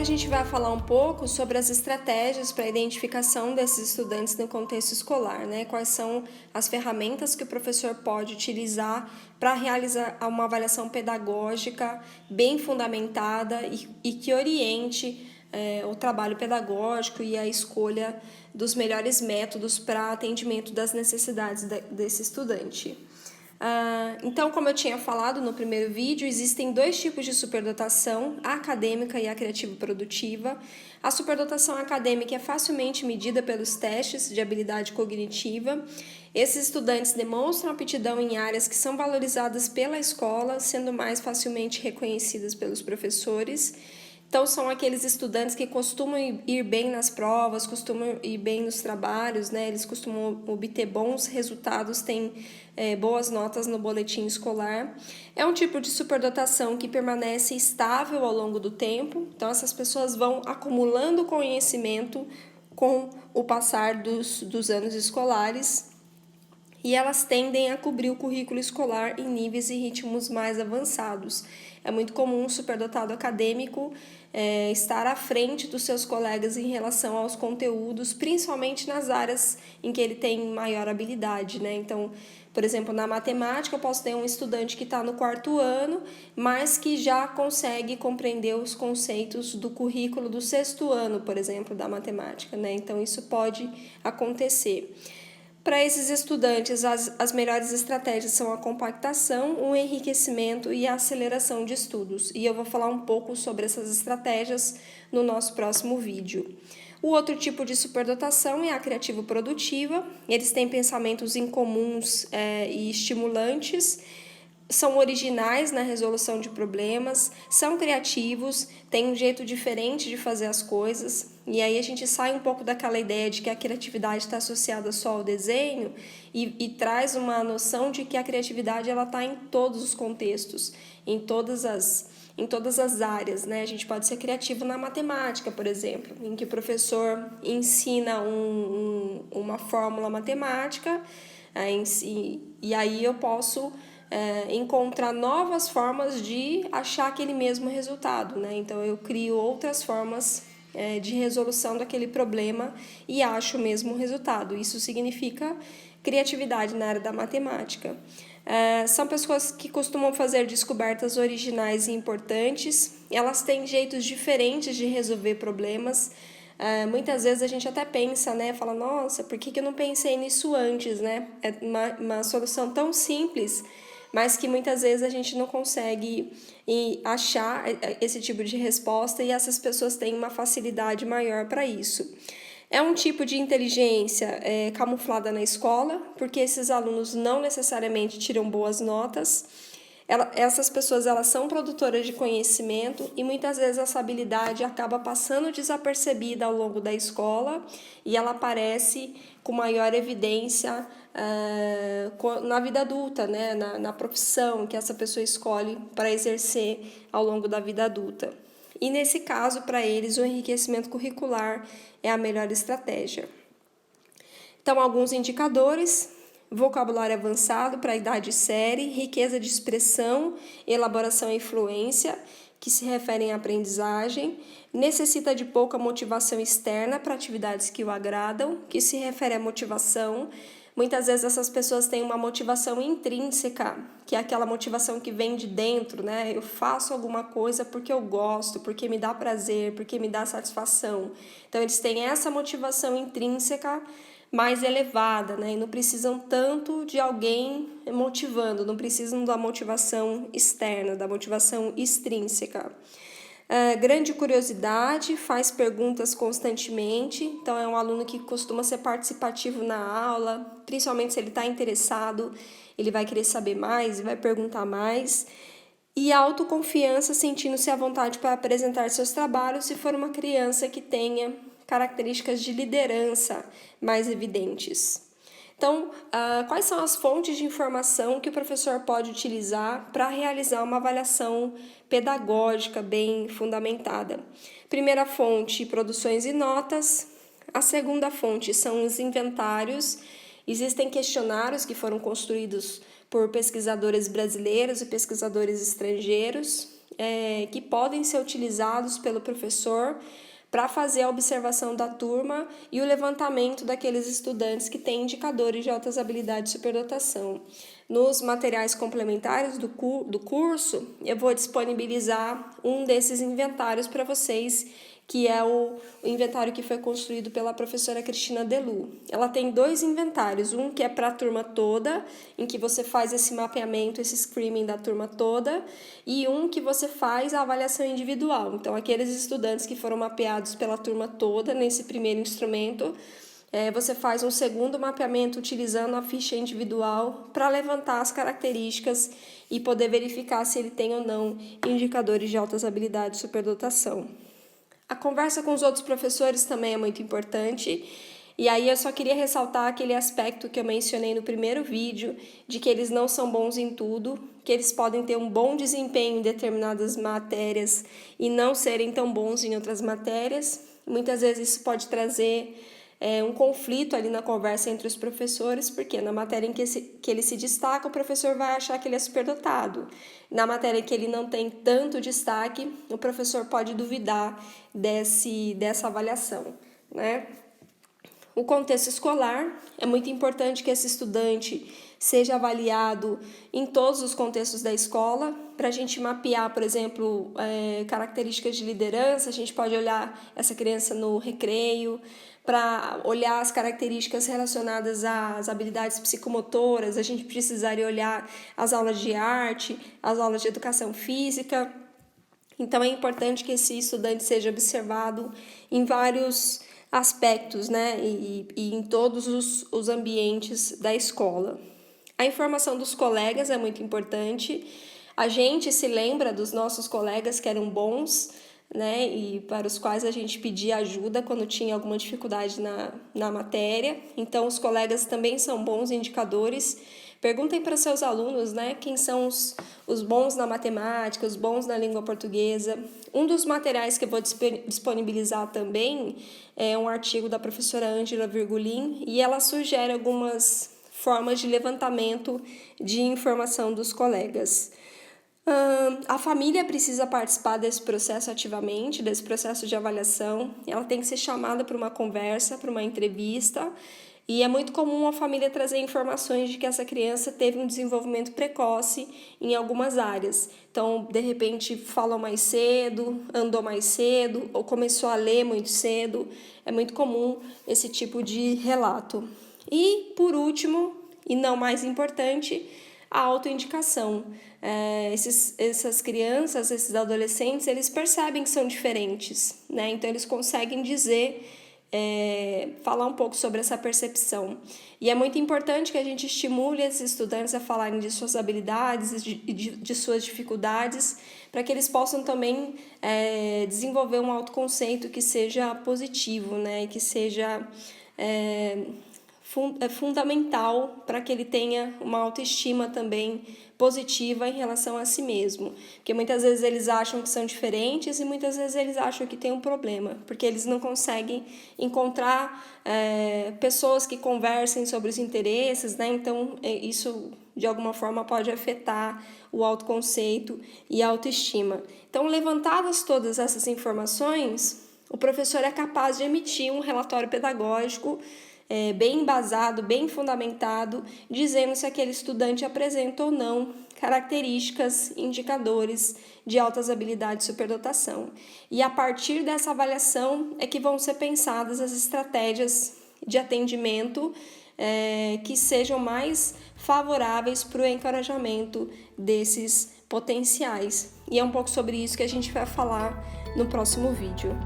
Agora a gente vai falar um pouco sobre as estratégias para a identificação desses estudantes no contexto escolar, né? Quais são as ferramentas que o professor pode utilizar para realizar uma avaliação pedagógica bem fundamentada e que oriente o trabalho pedagógico e a escolha dos melhores métodos para atendimento das necessidades desse estudante. Então, como eu tinha falado no primeiro vídeo, existem dois tipos de superdotação, a acadêmica e a criativo-produtiva. A superdotação acadêmica é facilmente medida pelos testes de habilidade cognitiva. Esses estudantes demonstram aptidão em áreas que são valorizadas pela escola, sendo mais facilmente reconhecidas pelos professores. Então, são aqueles estudantes que costumam ir bem nas provas, costumam ir bem nos trabalhos, né? Eles costumam obter bons resultados, têm boas notas no boletim escolar. É um tipo de superdotação que permanece estável ao longo do tempo. Então, essas pessoas vão acumulando conhecimento com o passar dos anos escolares e elas tendem a cobrir o currículo escolar em níveis e ritmos mais avançados. É muito comum um superdotado acadêmico estar à frente dos seus colegas em relação aos conteúdos, principalmente nas áreas em que ele tem maior habilidade, né? Então, por exemplo, na matemática eu posso ter um estudante que está no 4º ano, mas que já consegue compreender os conceitos do currículo do 6º ano, por exemplo, da matemática, né? Então, isso pode acontecer. Para esses estudantes, as melhores estratégias são a compactação, o enriquecimento e a aceleração de estudos. E eu vou falar um pouco sobre essas estratégias no nosso próximo vídeo. O outro tipo de superdotação é a criativo-produtiva. Eles têm pensamentos incomuns e estimulantes, são originais na resolução de problemas, são criativos, têm um jeito diferente de fazer as coisas, e aí a gente sai um pouco daquela ideia de que a criatividade está associada só ao desenho e traz uma noção de que a criatividade está em todos os contextos, em todas as áreas, né? A gente pode ser criativo na matemática, por exemplo, em que o professor ensina uma fórmula matemática, e aí eu posso encontrar novas formas de achar aquele mesmo resultado, né? Então, eu crio outras formas de resolução daquele problema e acho o mesmo resultado. Isso significa criatividade na área da matemática. São pessoas que costumam fazer descobertas originais e importantes. Elas têm jeitos diferentes de resolver problemas. Muitas vezes a gente até pensa, né? Fala, nossa, por que eu não pensei nisso antes, né? É uma solução tão simples, mas que muitas vezes a gente não consegue achar esse tipo de resposta e essas pessoas têm uma facilidade maior para isso. É um tipo de inteligência camuflada na escola, porque esses alunos não necessariamente tiram boas notas. Essas pessoas são produtoras de conhecimento e muitas vezes essa habilidade acaba passando desapercebida ao longo da escola e ela aparece com maior evidência na vida adulta, né? na profissão que essa pessoa escolhe para exercer ao longo da vida adulta. E nesse caso, para eles, o enriquecimento curricular é a melhor estratégia. Então, alguns indicadores: vocabulário avançado para a idade série, riqueza de expressão, elaboração e fluência, que se referem à aprendizagem, necessita de pouca motivação externa para atividades que o agradam, que se refere à motivação. Muitas vezes essas pessoas têm uma motivação intrínseca, que é aquela motivação que vem de dentro, né? Eu faço alguma coisa porque eu gosto, porque me dá prazer, porque me dá satisfação. Então, eles têm essa motivação intrínseca mais elevada, né? E não precisam tanto de alguém motivando, não precisam da motivação externa, da motivação extrínseca. Grande curiosidade, faz perguntas constantemente, então é um aluno que costuma ser participativo na aula, principalmente se ele está interessado, ele vai querer saber mais e vai perguntar mais. E autoconfiança, sentindo-se à vontade para apresentar seus trabalhos se for uma criança que tenha características de liderança mais evidentes. Então, quais são as fontes de informação que o professor pode utilizar para realizar uma avaliação pedagógica bem fundamentada? Primeira fonte, produções e notas. A segunda fonte são os inventários. Existem questionários que foram construídos por pesquisadores brasileiros e pesquisadores estrangeiros. que podem ser utilizados pelo professor para fazer a observação da turma e o levantamento daqueles estudantes que têm indicadores de altas habilidades de superdotação. Nos materiais complementares do curso, eu vou disponibilizar um desses inventários para vocês, que é o inventário que foi construído pela professora Cristina Delu. Ela tem 2 inventários, um que é para a turma toda, em que você faz esse mapeamento, esse screening da turma toda, e um que você faz a avaliação individual. Então, aqueles estudantes que foram mapeados pela turma toda nesse primeiro instrumento, você faz um segundo mapeamento utilizando a ficha individual para levantar as características e poder verificar se ele tem ou não indicadores de altas habilidades de superdotação. A conversa com os outros professores também é muito importante, e aí eu só queria ressaltar aquele aspecto que eu mencionei no primeiro vídeo, de que eles não são bons em tudo, que eles podem ter um bom desempenho em determinadas matérias e não serem tão bons em outras matérias. Muitas vezes isso pode trazer um conflito ali na conversa entre os professores, porque na matéria em que ele se destaca, o professor vai achar que ele é superdotado. Na matéria em que ele não tem tanto destaque, o professor pode duvidar dessa avaliação, né? O contexto escolar, é muito importante que esse estudante seja avaliado em todos os contextos da escola. Para a gente mapear, por exemplo, características de liderança, a gente pode olhar essa criança no recreio, para olhar as características relacionadas às habilidades psicomotoras, a gente precisaria olhar as aulas de arte, as aulas de educação física. Então, é importante que esse estudante seja observado em vários aspectos, né, e em todos os ambientes da escola. A informação dos colegas é muito importante. A gente se lembra dos nossos colegas que eram bons, né, e para os quais a gente pedia ajuda quando tinha alguma dificuldade na matéria. Então, os colegas também são bons indicadores. Perguntem para seus alunos, né, quem são os bons na matemática, os bons na língua portuguesa. Um dos materiais que eu vou disponibilizar também é um artigo da professora Ângela Virgulin, e ela sugere algumas formas de levantamento de informação dos colegas. A família precisa participar desse processo ativamente, desse processo de avaliação. Ela tem que ser chamada para uma conversa, para uma entrevista, e é muito comum a família trazer informações de que essa criança teve um desenvolvimento precoce em algumas áreas. Então, de repente, falou mais cedo, andou mais cedo, ou começou a ler muito cedo. É muito comum esse tipo de relato. E, por último, e não mais importante, a autoindicação. Essas crianças, esses adolescentes, eles percebem que são diferentes, né? Então, eles conseguem dizer, falar um pouco sobre essa percepção. E é muito importante que a gente estimule esses estudantes a falarem de suas habilidades e de suas dificuldades, para que eles possam também desenvolver um autoconceito que seja positivo, né? E que seja fundamental para que ele tenha uma autoestima também positiva em relação a si mesmo, porque muitas vezes eles acham que são diferentes e muitas vezes eles acham que tem um problema, porque eles não conseguem encontrar pessoas que conversem sobre os interesses, né? Então isso de alguma forma pode afetar o autoconceito e a autoestima. Então, levantadas todas essas informações, o professor é capaz de emitir um relatório pedagógico bem embasado, bem fundamentado, dizendo se aquele estudante apresenta ou não características, indicadores de altas habilidades de superdotação. E a partir dessa avaliação é que vão ser pensadas as estratégias de atendimento que sejam mais favoráveis para o encorajamento desses potenciais. E é um pouco sobre isso que a gente vai falar no próximo vídeo.